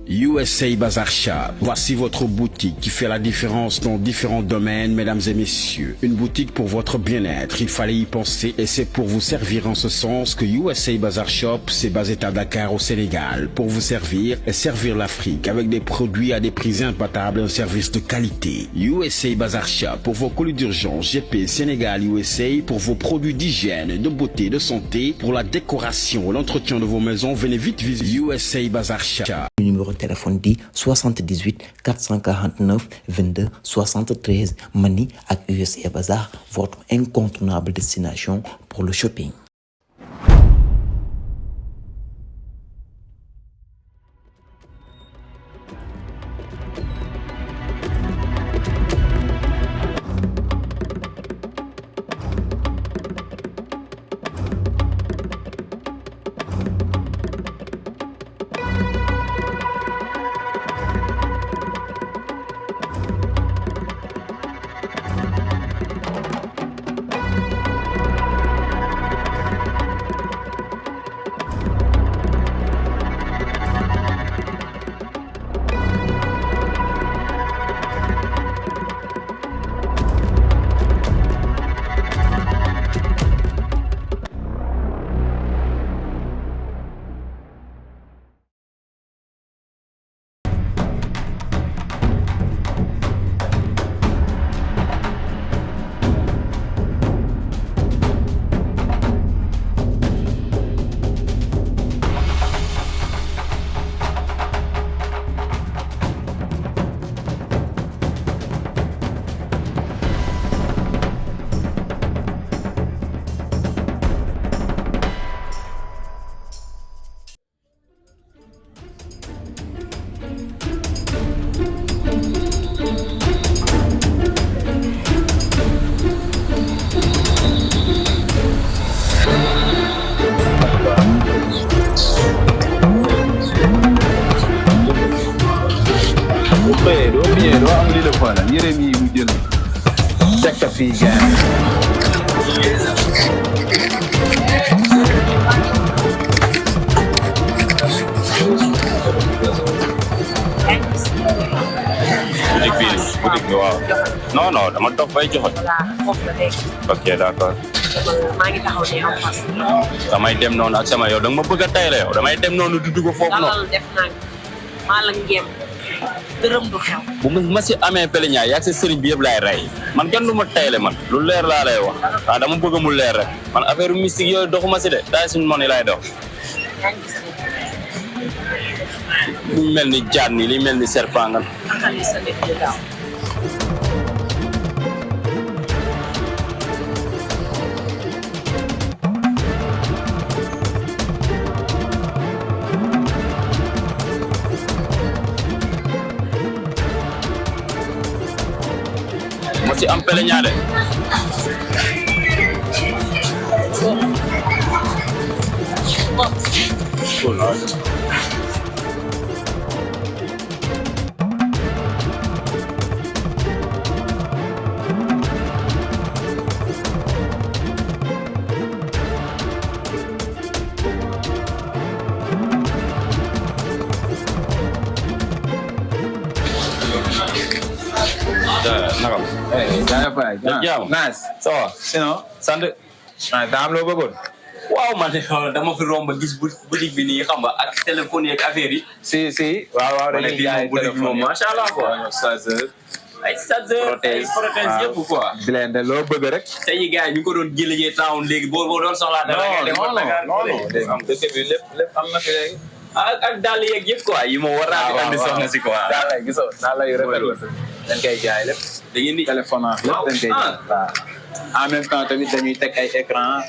USA Bazar Shop, voici votre boutique qui fait la différence dans différents domaines, mesdames et messieurs. Une boutique pour votre bien-être, il fallait y penser et c'est pour vous servir en ce sens que USA Bazar Shop s'est basé à Dakar au Sénégal pour vous servir et servir l'Afrique avec des produits à des prix imbattables et un service de qualité. USA Bazar Shop pour vos colis d'urgence, GP Sénégal USA pour vos produits d'hygiène, de beauté, de santé, pour la décoration et l'entretien de vos maisons, venez vite visiter USA Bazar Shop. Numéro de téléphone dit 78 449 22 73 Mani ak USA Bazar, votre incontournable destination pour le shopping. Non, non, dama dox bay joxoon. Ok, d'accord. maa ngi taxaw ne en face. damay dem noonu ak sama yow da nga ma bëgg a tey la yow damay dem noonu du dugg foofu noonu. dalal def naa maa la ngéem dërëm du xew. bu ma si amee peleñaa yaa sa sëriñ bi yëpp laay rey man kenn du ma tayle man lu leer laa lay wax waaw dama bëgg mu leer rek man affaire mystique yooyu doxuma si de daay suñu moni laay dox. yaa ngi gis li mel ni jaan ni li mel ni serpent nga. ni sa nit ñu gaaw. si am peleñaa de nakam jaajëf nice ça va sinon sant daa am loo bëggoon waaw man dama fi romb gis boutique bi nii xam nga ak téléphone yeeg affaire yi si waaw dañuy jaay téléphone moom macha allah quoi chargeur ay chargeur ay protège yëpp quoi blende loo bëgg rek tey yi gars yi ñu ko doon jëlee town léegi boo doon soxlaa dara ngay dem non am dëkk bi lépp am na fi léegi ak dàll yeeg yëpp quoi yi ma war naa fi andi soxna si quoi daal lay gisoo daal lay rafetlu dañ koy jaay lépp da ngeen di téléphone lépp dañ koy jaay waaw en même temps tamit dañuy teg ay écran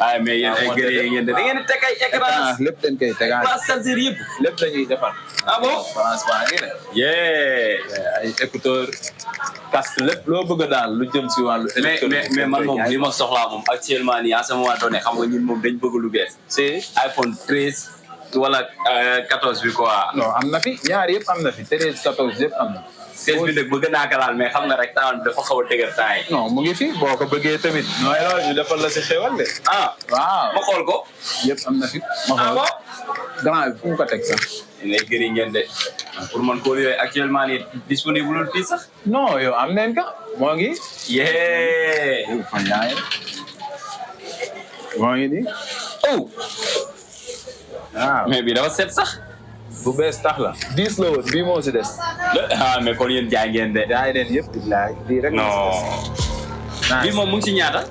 ah mais yéen ay gërëm ngeen da ngeen di teg ay écran lépp dañ koy tegaat pas chargeur yëpp lépp dañuy defar ah bon transparent ngi ne yeah ay écouteur casque lépp loo bëgg daal lu jëm si wàllu mais man moom li ma soxlaa moom actuellement nii à ce moment donné xam nga ñun moom dañ bëgg lu bees c'est iPhone 13 wala 14 bi quoi non am na fi ñaar yëpp am na fi 13 14 yëpp am na 16 bi nag bëgg naa ko laal mais xam nga rek temps dafa xaw a dëgër temps yi non mu ngi fi boo ko bëggee tamit nooy loolu ñu defal la si xewal de ah waaw ma xool ko yëpp am na fi ma xool grand bi fu mu ko teg sax. ngay gëri ngeen de pour man kóol yooyu actuellement nii disponible fii sax. non yow am nañ ka moo ngi. yee. yow fan yaa ngi moo ngi nii. oh. waaw mais bi dafa set sax. bu bees tax la. 10 la woon bii moo si des. ah mais kon yéen jaay ngeen de. jaay leen yëpp billaay bii rek. non. bii moom mu ngi si ñaata.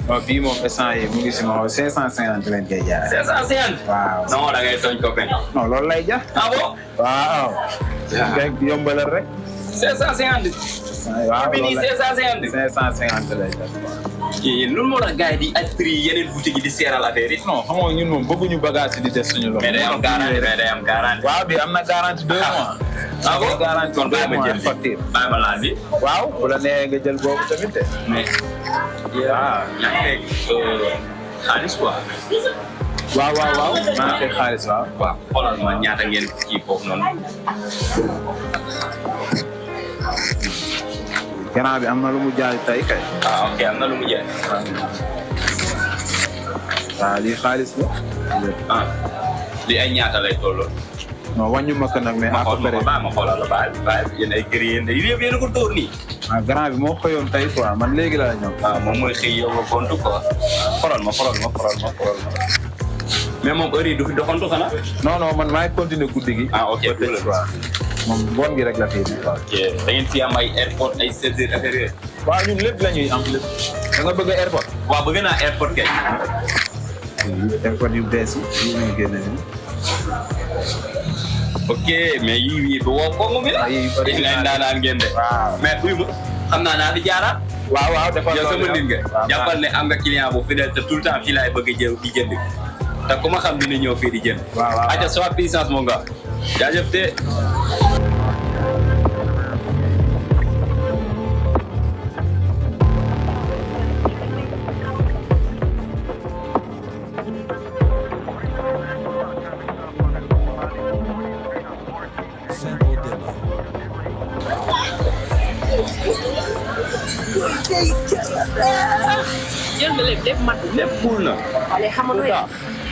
non bii moom instant yi mu ngi si ma 550 lañ koy jaay. 550. waaw non da ngay tooñ copain. non loolu lay jar. ah bon. waaw. rek yombalal rek. 550. waaw bi nii 550. 550 lay jar. yéen loolu moo tax gars yi di ak prix yeneen boutique yi di seeral affaire yi. non xam nga ñun moom bëgguñu bagage yi di des suñu loxo. mais day am garantie. waaw bi am na garantie 2 mois. ah bon garantie kon bàyyi ma jël facture. bàyyi ma laal bi. waaw bu la neexee nga jël boobu tamit de. mais. waaw yaa ngi fekk xaalis quoi. waaw maa ngi fekk xaalis waaw. waaw xoolal ma ñaata ngeen kii foofu noonu. gannaaw bi am na lu mu jaay tey kay. ah ok am na lu mu jaay. waaw lii xaalis la. ah lii ay ñaata lay tolloo. non wàññi ma ko nag mais. ma xoolal la baal yéen ay kër yéen yéen a ko dóor nii. ah grand bi moo xëyoon tey quoi man léegi laa ñëw. waaw moom mooy xëy yow nga gontu quoi. xoolal ma. mais moom heure yi du fi doxantu xanaa. non man maay continuer guddi gi. ah ok moom ngoon gi rek la fii di quoi. ok da ngeen fi am ay airport ay services affaire yooyu. waaw ñun lépp la ñuy am lépp. da nga bëgg airport. waaw bëgg naa airport kay. airport yu bees yi ñu génne nii. ok mais yii du woo kongu mi la. yii bëri na daanaan ngeen de. waaw mais buy ma xam naa di jaaraat. waaw defal yow sama nit nga. waaw jàppal ne am nga client bu fidèle te tout le temps fii laay bëgg a jël di jënd. te ku ma xam dina ñëw fii di jënd. waaw aja soit puissance mon gars. jaajëf te. jël nga lépp mat lépp cool na. wala xam nga doy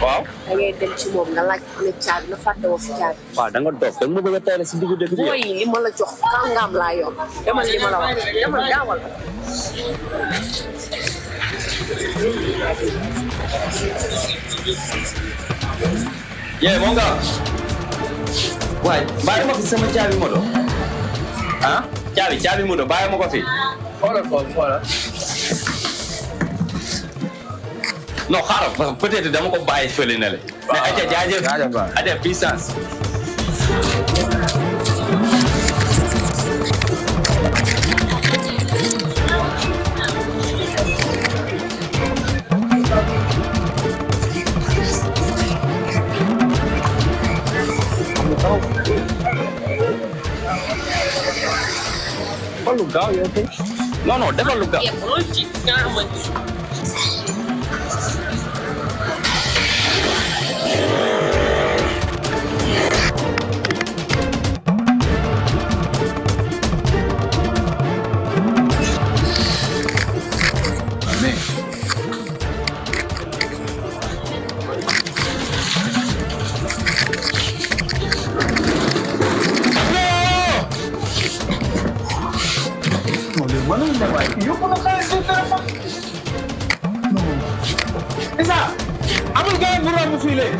waaw. da ngay dem ci moom nga laaj ne caabi na fàtte woo fi caabi. waaw da nga doog da nga ma bëgg a teel si diggu dëkk bi. mooy li ma la jox kàngaam laa yor demal li ma la wax demal gaawal. yee mon gars. waaye bàyyi ma fi sama caabi moto. ah caabi moto bàyyi ma ko fi. xoolal. non xaaral peut-être dama ko bàyyi fële na le. mais aja jaajëf aja puissance. xool lu gaaw yow kay. non defal lu gaaw. loolu ci nga xamante amul gars bu romb fii léegi.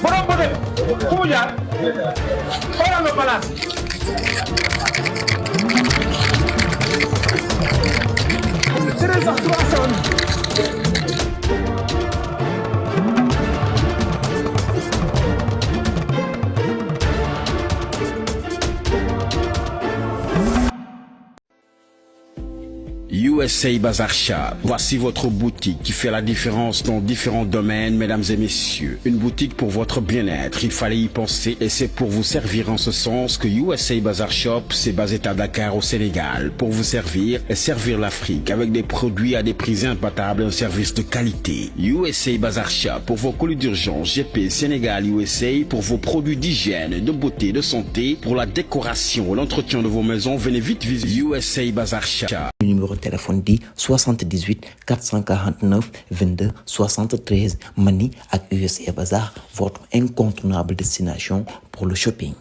borom bu dem fu mu jaar. xoolal nga place. c'est sax 300. USA Bazar Shop, voici votre boutique qui fait la différence dans différents domaines, mesdames et messieurs. Une boutique pour votre bien-être, il fallait y penser et c'est pour vous servir en ce sens que USA Bazar Shop s'est basé à Dakar au Sénégal pour vous servir et servir l'Afrique avec des produits à des prix imbattables et un service de qualité. USA Bazar Shop pour vos colis d'urgence, GP Sénégal USA pour vos produits d'hygiène, de beauté, de santé, pour la décoration, l'entretien de vos maisons, venez vite visiter USA Bazar Shop. Numéro de téléphone téléphone di 78 449 22 73 Mani ak USA Bazar, votre incontournable destination pour le shopping.